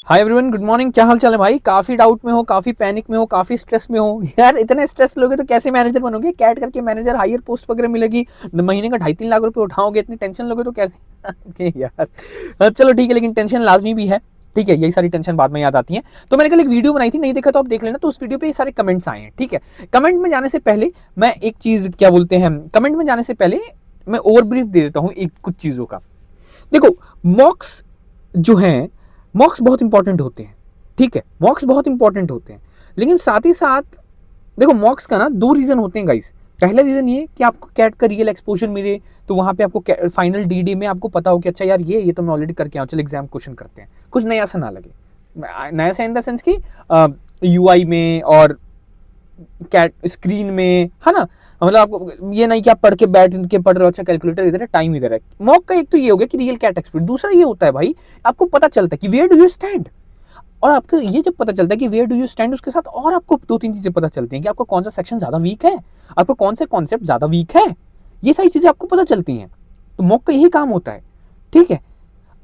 Hi everyone, good morning. क्या हाल चाल है भाई? काफी डाउट में हो, काफी पैनिक में हो, काफी स्ट्रेस में हो। यार इतने स्ट्रेस लोगे तो कैसे मैनेजर बनोगे? कैट करके मैनेजर, हायर पोस्ट वगैरह मिलेगी, महीने का 2.5-3 लाख रुपए उठाओगे, इतनी टेंशन लोगे तो कैसे? यार चलो ठीक है, लेकिन टेंशन लाजमी भी है। ठीक है, यही सारी टेंशन बाद में याद आती है। तो मैंने कल एक वीडियो बनाई थी, नहीं देखा तो आप देख लेना। तो उस वीडियो पे ये सारे कमेंट्स आए हैं। ठीक है, कमेंट में जाने से पहले मैं एक चीज, क्या बोलते हैं, कमेंट में जाने से पहले मैं ओवरब्रीफ दे देता हूँ एक कुछ चीजों का। देखो, मॉक्स जो हैं, मॉक्स बहुत इंपॉर्टेंट होते हैं। ठीक है, मॉक्स बहुत इंपॉर्टेंट होते हैं, लेकिन साथ ही साथ देखो, मॉक्स का ना 2 रीजन होते हैं गाइस। पहला रीजन ये कि आपको कैट का रियल एक्सपोजर मिले, तो वहां पे आपको फाइनल डीडी में आपको पता हो कि अच्छा यार ये तो मैं ऑलरेडी करके आऊँ, चल एग्जाम क्वेश्चन करते हैं, कुछ नया सा ना लगे। नया सा इन द सेंस की यूआई में और कैट स्क्रीन में, है ना। मतलब आपको ये नहीं कि आप पढ़ के बैठ के पढ़ रहे हो, अच्छा कैलकुलेटर इधर है, टाइम इधर है। मॉक का एक तो ये हो गया कि रियल कैट एक्सपीरियंस, दूसरा ये होता है भाई, आपको पता चलता है कि वेयर डू यू स्टैंड। और आपको ये जब पता चलता है कि वेयर डू यू स्टैंड, उसके साथ और आपको 2-3 चीजें पता चलती हैं कि आपको कौन सा सेक्शन ज्यादा वीक है, आपको कौन से कॉन्सेप्ट ज्यादा वीक है। ये सारी चीजें आपको पता चलती हैं। तो मॉक का यही काम होता है। ठीक है,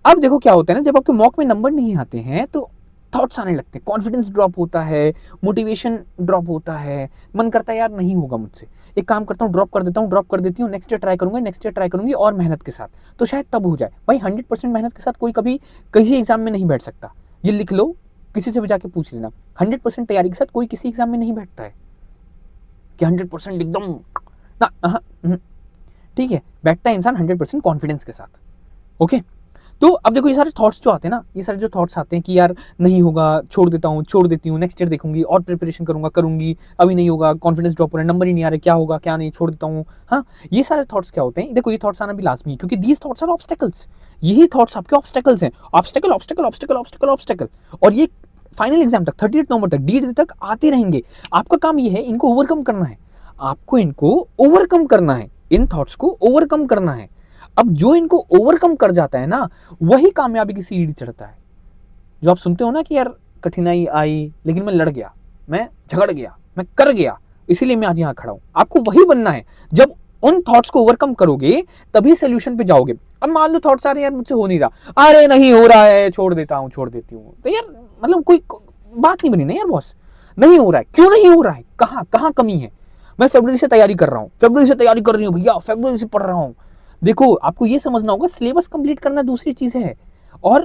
अब देखो क्या होता है ना, जब आपके मॉक में नंबर नहीं आते हैं तो थॉट्स आने लगते हैं, कॉन्फिडेंस ड्रॉप होता है, मोटिवेशन ड्रॉप होता है, मन करता है यार नहीं होगा मुझसे, एक काम करता हूँ, ड्रॉप कर देता हूँ, ड्रॉप कर देती हूँ, नेक्स्ट ईयर ट्राई करूंगा, नेक्स्ट ईयर ट्राई करूंगी और मेहनत के साथ, तो शायद तब हो जाए। भाई 100% मेहनत के साथ कोई कभी किसी एग्जाम में नहीं बैठ सकता, ये लिख लो, किसी से भी जाके पूछ लेना। 100% तैयारी के साथ कोई किसी एग्जाम में नहीं बैठता है कि 100% एकदम ना। ठीक है, बैठता है इंसान 100% कॉन्फिडेंस के साथ। ओके, तो अब देखो, ये सारे थॉट्स जो आते हैं ना, ये सारे जो थॉट्स आते हैं कि यार नहीं होगा, छोड़ देता हूँ, छोड़ देती हूँ, नेक्स्ट ईयर देखूंगी और प्रिपरेशन करूंगा, करूंगी, अभी नहीं होगा, कॉन्फिडेंस ड्रॉप हो रहा है, नंबर ही नहीं आ रहा, क्या होगा क्या नहीं, छोड़ देता हूँ। हाँ, ये सारे थॉट्स क्या होते हैं? देखो, ये थॉट्स आना भी लाजमी है, क्योंकि दीज थॉट्स आर ऑब्स्टेकल्स। यही थॉट्स आपके ऑब्स्टेकल्स हैं। Obstacle, obstacle, obstacle, obstacle, obstacle. और ये फाइनल एग्जाम तक, 30 नवंबर तक, डी तक आते रहेंगे। आपका काम ये है, इनको ओवरकम करना है। आपको इनको ओवरकम करना है, इन थॉट्स को ओवरकम करना है। अब जो इनको ओवरकम कर जाता है ना, वही कामयाबी की सीढ़ी चढ़ता है। जो आप सुनते हो ना कि यार कठिनाई आई लेकिन मैं लड़ गया, मैं झगड़ गया, मैं कर गया, इसीलिए मैं आज यहां खड़ा हूं। आपको वही बनना है। जब उन थॉट्स को ओवरकम करोगे तभी सोल्यूशन पे जाओगे। अब मान लो थॉट्स आ रहे हैं, यार मुझसे हो नहीं रहा, अरे नहीं हो रहा है, छोड़ देता हूं, छोड़ देती हूँ, तो यार मतलब कोई बात नहीं बनी ना यार बॉस। नहीं हो रहा है, क्यों नहीं हो रहा है, कहां कहां कमी है? मैं फरवरी से तैयारी कर रहा हूं, फरवरी से तैयारी कर रही हूं भैया, फरवरी से पढ़ रहा हूं। देखो, आपको ये समझना होगा, सिलेबस कंप्लीट करना दूसरी चीज है और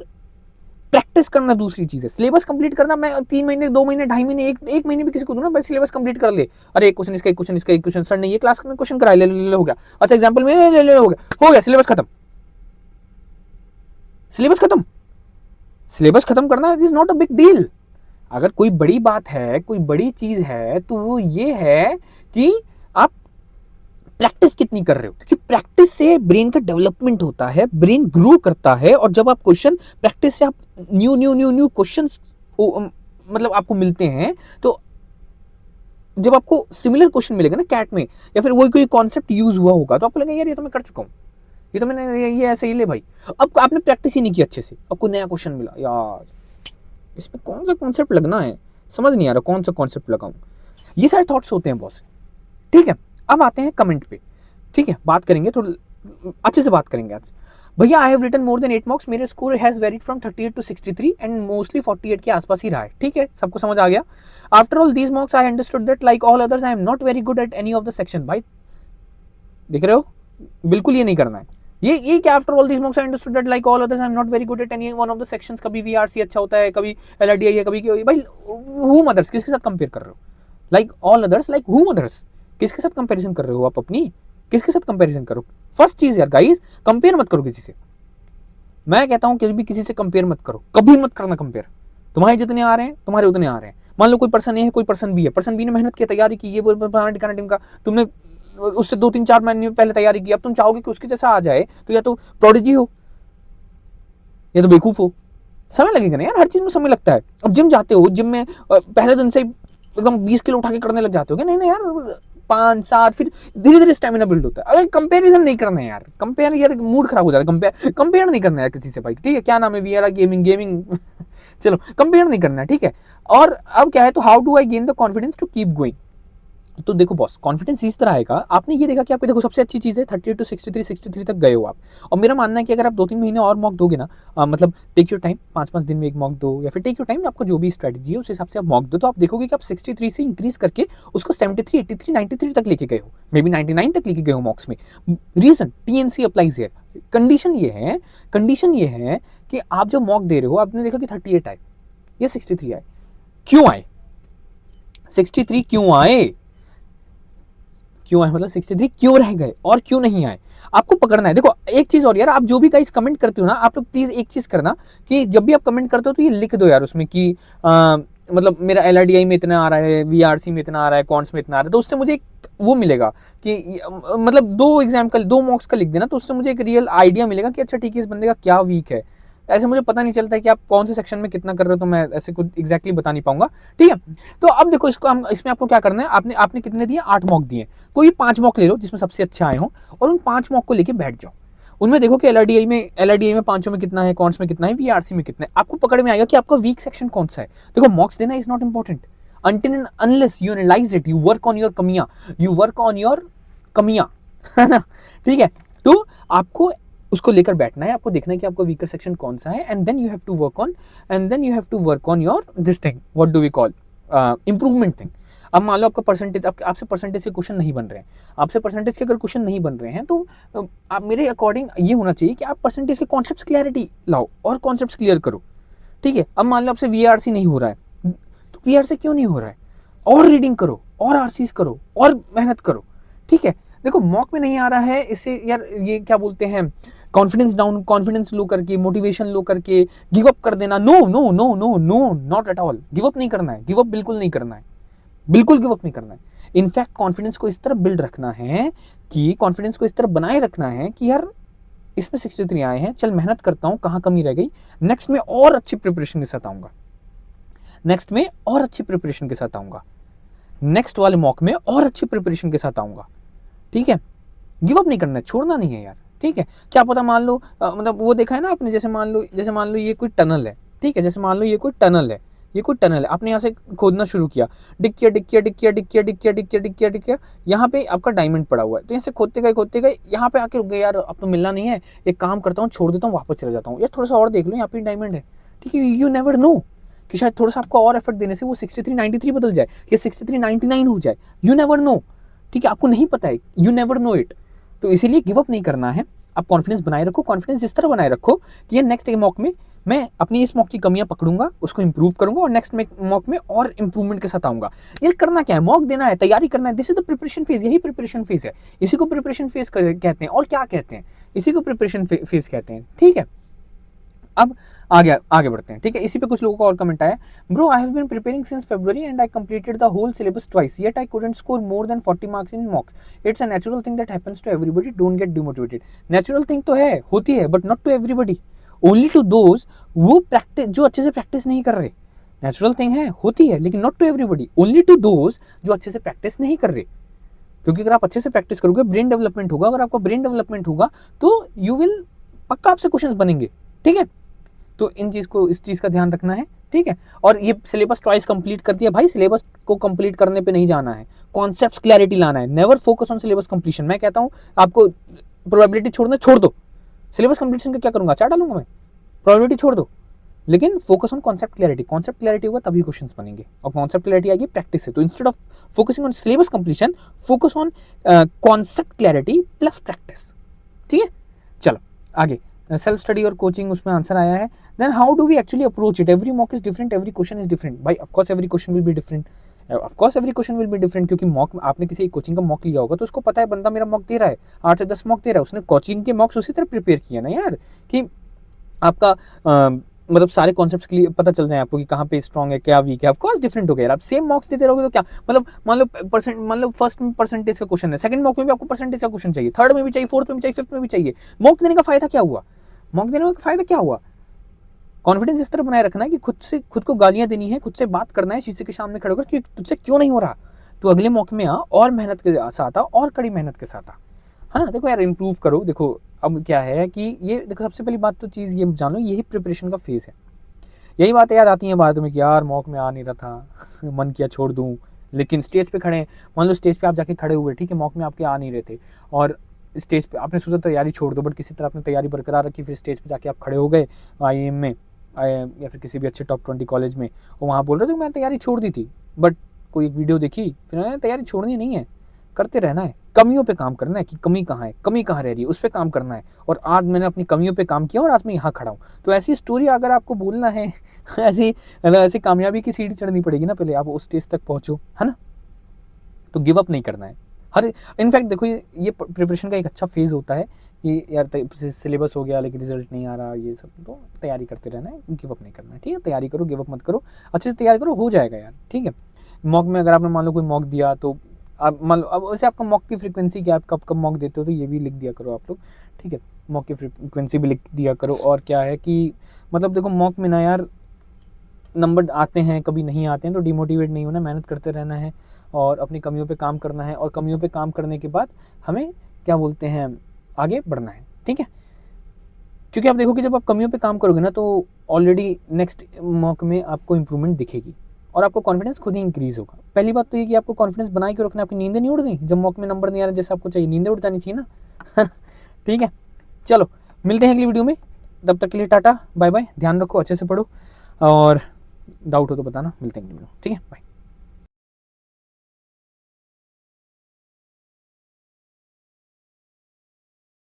प्रैक्टिस करना दूसरी चीज है। सिलेबस कंप्लीट करना, मैं 3 महीने, 2 महीने, 2.5 महीने, एक महीने भी किसी को दूं ना, बस सिलेबस कंप्लीट कर ले। अरे एक क्वेश्चन इसका, एक क्वेश्चन इसका, एक क्वेश्चन सर ने ये क्लास में क्वेश्चन कराया, ले हो गया। अच्छा एग्जाम्पल में ले हो गया, सिलेबस खत्म, सिलेबस खत्म। सिलेबस खत्म करना is not a big deal. अगर कोई बड़ी बात है, कोई बड़ी चीज है, तो वो ये है कि आप प्रैक्टिस कितनी कर रहे हो, क्योंकि प्रैक्टिस से ब्रेन का डेवलपमेंट होता है, ब्रेन ग्रो करता है। और जब आप क्वेश्चन प्रैक्टिस से, आप new new new new question मतलब आपको मिलते हैं, तो जब आपको सिमिलर क्वेश्चन मिलेगा ना कैट में, या फिर वही कोई कॉन्सेप्ट यूज हुआ होगा, तो आपको लगेगा यार ये तो मैं कर चुका हूँ, ये तो मैंने ये ऐसे ही ले भाई। अब आपने प्रैक्टिस ही नहीं की अच्छे से, आपको नया क्वेश्चन मिला, यार इसमें कौन सा कॉन्सेप्ट लगना है, समझ नहीं आ रहा कौन सा कॉन्सेप्ट लगाऊं। ये सारे थॉट्स होते हैं बॉस। ठीक है, अब आते हैं कमेंट पे। ठीक है, बात करेंगे, थोड़ा अच्छे से बात करेंगे आज। भैया I have written more than 8 marks, मेरे score has varied from 38 to 63 and mostly 48 के आसपास ही रहा है। ठीक है, सबको समझ आ गया। After all these marks I understood that like all others I am not very good at any of the section. भाई देख रहे हो, बिल्कुल ये नहीं करना है। ये क्या, after all these marks I understood that like all others I am not very good at any one of the sections. कभी वीआरसी अच्छा होता है, कभी एलआरडीआई है, कभी भाई हूम अदर्स, किसके साथ कंपेयर कर रहे हो? Like all others, like whom others, किसके साथ कंपैरिजन कर रहे हो आप अपनी? किसके साथ कंपैरिजन करो? फर्स्ट चीज यार गाइस, कंपेयर मत करो किसी से। मैं कहता हूं किसी भी किसी से कंपेयर मत करो, कभी मत करना कंपेयर। तुम्हारे जितने आ रहे हैं तुम्हारे उतने आ रहे हैं। मान लो कोई पर्सन ए है, कोई पर्सन बी है, पर्सन बी ने मेहनत की, तैयारी की, ये फलाना टीम का, तुमने उससे 2-3-4 महीने पहले तैयारी की, अब तुम चाहोगे कि उसके जैसा आ जाए, तो या तो प्रोडिजी हो या तो बेवकूफ हो। समय लगेगा ना यार, हर चीज में समय लगता है। अब जिम जाते हो, जिम में पहले दिन से एकदम 20 किलो उठा के करने लग जाते हो, नहीं नहीं यार, 5-7, फिर धीरे धीरे स्टेमिना बिल्ड होता है। अरे कंपेरिजन नहीं करना है यार, कंपेयर यार मूड खराब हो जाता है। कंपेयर नहीं करना है किसी से भाई। ठीक है, क्या नाम है, वीआर गेमिंग चलो कंपेयर नहीं करना है। ठीक है, और अब क्या है, तो how do I gain the confidence to keep going. तो देखो बॉस, कॉन्फिडेंस इस तरह आएगा, आपने ये देखा कि आपको देखो सबसे अच्छी चीज़ है 38 टू 63 तक गए हो आप, और मेरा मानना है कि अगर आप 2-3 महीने और मॉक दोगे ना, मतलब टेक योर टाइम, 5-5 दिन में एक मॉक दो, या फिर टेक योर टाइम, आपको जो भी स्ट्रेटजी है उस हिसाब से आप मॉक दो, तो आप देखोगे कि आप 63 से इंक्रीज करके उसको 73, 83, 93 तक लेके गए हो, मे बी 99 तक लेके गए हो मॉक्स में। Reason TNC applies here. Condition ये है कि आप जो मॉक दे रहे हो, आपने देखा कि 38 आए, ये 63 आए, क्यों आए 63, क्यों आए मतलब 63 क्यों रह गए और क्यों नहीं आए, आपको पकड़ना है। देखो एक चीज और यार, आप जो भी गाइस कमेंट करते हो ना, आप लोग प्लीज एक चीज करना कि जब भी आप कमेंट करते हो तो ये लिख दो यार उसमें कि मतलब मेरा LRDI में इतना आ रहा है, VRC में इतना आ रहा है, कॉन्ट्स में इतना आ रहा है, तो उससे मुझे एक वो मिलेगा कि मतलब 2 एग्जाम का 2 मॉक्स का लिख देना, तो उससे मुझे एक रियल आइडिया मिलेगा कि अच्छा ठीक है इस बंदे का क्या वीक है। ऐसे मुझे पता नहीं चलता है कि आप कौन से सेक्शन में कितना कर रहे हो, तो मैं ऐसे कुछ एग्जैक्टली बता नहीं पाऊंगा, ठीक है। तो अब देखो इसको हम, इसमें आपको क्या करना है, आपने कितने दिए, 8 मॉक दिए, कोई 5 मॉक ले लो जिसमें सबसे अच्छे आए हो, और उन 5 मॉक को लेके बैठ जाओ, उनमें देखो कि LRDI में 5 में कितना है, कॉन्ट्स में कितना है, VRC में कितना है, आपको पकड़ में आएगा कि आपका वीक सेक्शन कौन सा है। देखो मॉक्स देना is not important until and unless you analyze it, you work on your कमियां है ना, ठीक है। तो आपको उसको लेकर बैठना है, आपको देखना है कि आपका वीकर सेक्शन कौन सा है, and then you have to work on your this thing, what do we call improvement thing. अब मान लो आपका परसेंटेज, आपसे परसेंटेज के क्वेश्चन नहीं बन रहे हैं, आपसे परसेंटेज के अगर क्वेश्चन नहीं बन रहे हैं, तो आप मेरे अकॉर्डिंग ये होना चाहिए कि आप परसेंटेज के कॉन्सेप्ट क्लैरिटी लाओ और कॉन्सेप्ट क्लियर करो, ठीक है। अब मान लो आपसे VRC नहीं हो रहा है, तो VRC क्यों नहीं हो रहा है, और रीडिंग करो, और RCs करो, और मेहनत करो, ठीक है। देखो मॉक में नहीं आ रहा है, इससे यार ये क्या बोलते हैं, कॉन्फिडेंस लो करके, मोटिवेशन लो करके गिव अप कर देना, no no no no no, not at all. Give up नहीं करना है, गिव अप बिल्कुल नहीं करना है, बिल्कुल गिव अप नहीं करना है। इनफैक्ट कॉन्फिडेंस को इस तरह बिल्ड रखना है, कि कॉन्फिडेंस को इस तरह बनाए रखना है कि यार इसमें 63 आए हैं, चल मेहनत करता हूं, कहां कमी रह गई, नेक्स्ट में और अच्छी प्रिपरेशन के साथ आऊंगा, नेक्स्ट में और अच्छी प्रिपरेशन के साथ आऊंगा, नेक्स्ट वाले मॉक में और अच्छी प्रिपरेशन के साथ आऊंगा, ठीक है। गिव अप नहीं करना है, छोड़ना नहीं है यार, ठीक है। क्या पता मान लो मतलब वो देखा है ना आपने, जैसे मान लो ये कोई टनल है, ठीक है, जैसे मान लो ये कोई टनल है, आपने यहाँ से खोदना शुरू किया, डिक्किया, यहाँ पे आपका डायमंड पड़ा हुआ है, तो यहाँ से खोदते गए यहाँ पे आके रुक गए, यार अब तो मिलना नहीं है, एक काम करता हूँ, छोड़ देता हूँ, वापस चला जाता हूँ, यार थोड़ा सा और देख लो, यहाँ पे डायमंड है, ठीक है। यू नेवर नो कि शायद थोड़ा सा आपको और एफर्ट देने से वो 63-93 बदल जाए, या 63-99 हो जाए, यू नेवर नो, ठीक है, आपको नहीं पता है, यू नेवर नो इट। तो इसीलिए गिव अप नहीं करना है, आप कॉन्फिडेंस बनाए रखो, कॉन्फिडेंस इस तरह बनाए रखो कि ये नेक्स्ट मॉक में मैं अपनी इस मॉक की कमियां पकड़ूंगा, उसको इंप्रूव करूंगा, और नेक्स्ट मॉक में और इंप्रूवमेंट के साथ आऊंगा। ये करना क्या है, मॉक देना है, तैयारी करना है, this is the preparation phase, यही प्रिपरेशन फेज है, इसी को प्रिपरेशन फेज कहते हैं, और क्या कहते हैं, इसी को प्रिपरेशन फेज कहते हैं, ठीक है। अब आगे बढ़ते हैं, ठीक है। इसी पे कुछ लोगों का और कमेंट आया, bro I have been preparing since February and I completed the whole syllabus twice yet I couldn't score more than 40 marks in mock, it's a natural thing that happens to everybody, don't get demotivated. Natural thing तो है, होती है, but not to everybody, only to those वो practice, जो अच्छे से practice नहीं कर रहे। नेचुरल थिंग है, होती है, लेकिन not to everybody, only to those जो अच्छे से प्रैक्टिस नहीं कर रहे। क्योंकि अगर आप अच्छे से प्रैक्टिस करोगे, ब्रेन डेवलपमेंट होगा, अगर आपका ब्रेन डेवलपमेंट होगा तो यू विल, पक्का आपसे क्वेश्चंस बनेंगे, ठीक है। तो इस चीज का ध्यान रखना है, ठीक है। और ये सिलेबस ट्वाइस कंप्लीट कर दिया भाई, सिलेबस को कंप्लीट करने पे नहीं जाना है, कॉन्सेप्ट्स क्लैरिटी लाना है, never focus on syllabus completion. मैं कहता हूं आपको प्रोबेबिलिटी छोड़ दो, सिलेबस कंप्लीशन का क्या करूंगा, चार डालूंगा मैं, प्रोबेबिलिटी छोड़ दो, लेकिन फोकस ऑन कॉन्सेप्ट क्लैरिटी होगा तभी क्वेश्चंस बनेंगे, और कॉन्सेप्ट क्लैरिटी आएगी प्रैक्टिस से। तो instead of focusing on syllabus completion, focus on concept clarity plus practice, ठीक है। चलो आगे, सेल्फ स्टडी और कोचिंग, उसमें आंसर आया है। Then how do we actually approach it, every mock is different, every question is different. भाई of course every question will be different, क्योंकि मॉक, आपने किसी कोचिंग का मॉक लिया होगा तो उसको पता है बंदा मेरा मॉक दे रहा है, 8 से 10 मॉक दे रहा है, उसने कोचिंग के मॉक्स उसी तरह प्रिपेयर किया ना यार, कि आपका मतलब सारे कॉन्सेप्ट्स क्लियर पता चल जाए आपको कि कहाँ पे स्ट्रॉन्ग है, क्या वीक है। ऑफ कोर्स डिफरेंट हो गया यार, आप सेम मॉक्स देते रहोगे तो क्या मतलब, मान लो फर्स्ट में परसेंटेज का क्वेश्चन है, सेकंड मॉक में भी आपको परसेंटेज का क्वेश्चन चाहिए, थर्ड में भी चाहिए, फोर्थ में भी चाहिए, फिफ्थ में भी चाहिए। मॉक देने का फायदा क्या हुआ, कॉन्फिडेंस इस तरह बनाए रखना है कि खुद को गालियां देनी है, खुद से बात करना है शीशे के सामने खड़े होकर कि तुझसे क्यों नहीं हो रहा, तो अगले मौके में आ, और मेहनत के साथ आ, और कड़ी मेहनत के साथ आ, है ना। देखो यार इंप्रूव करो। देखो अब क्या है कि ये देखो, सबसे पहली बात तो चीज़ ये जानो, यही प्रिपरेशन का फेज़ है। यही बातें याद आती हैं बाद में कि यार मॉक में आ नहीं रहा था, मन किया छोड़ दूँ, लेकिन स्टेज पे खड़े हैं, मान लो स्टेज पे आप जाके खड़े हुए, ठीक है, मॉक में आपके आ नहीं रहे थे और स्टेज पे आपने सोचा तैयारी छोड़ दो, बट किसी तरह आपने तैयारी बरकरार रखी, फिर स्टेज पे जाके आप खड़े हो गए IIM में या फिर किसी भी अच्छे टॉप 20 कॉलेज में, और वहाँ बोल रहे थे मैं तैयारी छोड़ दी थी, बट कोई एक वीडियो देखी, फिर मैंने तैयारी छोड़नी नहीं है, करते रहना है, कमियों पे काम करना है कि कमी कहाँ है, कमी कहाँ रह रही है, उस पर काम करना है। और आज मैंने अपनी कमियों पे काम किया और आज मैं यहाँ खड़ा हूँ। तो ऐसी स्टोरी अगर आपको बोलना है ऐसी कामयाबी की सीढ़ी चढ़नी पड़ेगी ना, पहले आप उस स्टेज तक पहुँचो, है ना। तो गिव अप नहीं करना है। हर इनफैक्ट देखो ये प्रिपरेशन का एक अच्छा फेज़ होता है कि यार सिलेबस हो गया लेकिन रिजल्ट नहीं आ रहा, ये सब तो तैयारी करते रहना है, गिव अप नहीं करना है, ठीक है। तैयारी करो, गिव अप मत करो, अच्छे से तैयारी करो, हो जाएगा यार, ठीक है। मॉक में अगर आपने मान लो कोई मॉक दिया तो आप मान लो, अब वैसे आपका मॉक की फ्रीक्वेंसी क्या, आप कब कब मॉक देते हो तो ये भी लिख दिया करो आप लोग, ठीक है। मॉक की फ्रीक्वेंसी भी लिख दिया करो। और क्या है कि मतलब देखो मॉक में ना यार नंबर आते हैं कभी नहीं आते हैं, तो डिमोटिवेट नहीं होना, मेहनत करते रहना है और अपनी कमियों पे काम करना है, और कमियों पे काम करने के बाद हमें क्या बोलते हैं आगे बढ़ना है, ठीक है। क्योंकि आप देखो कि जब आप कमियों पे काम करोगे ना तो ऑलरेडी नेक्स्ट मॉक में आपको इंप्रूवमेंट दिखेगी और आपको कॉन्फिडेंस खुद ही इंक्रीज होगा। पहली बात तो ये कि आपको कॉन्फिडेंस बना के रखना, आपकी नींदें नहीं उड़ गई जब मॉक में नंबर नहीं आ रहा जैसे आपको चाहिए, नींदें उड़ जानी चाहिए ना ठीक है। चलो मिलते हैं अगली वीडियो में, तब तक के लिए टाटा बाय बाय, ध्यान रखो, अच्छे से पढ़ो और डाउट हो तो बताना, मिलते हैं अगली वीडियो, ठीक है, बाय।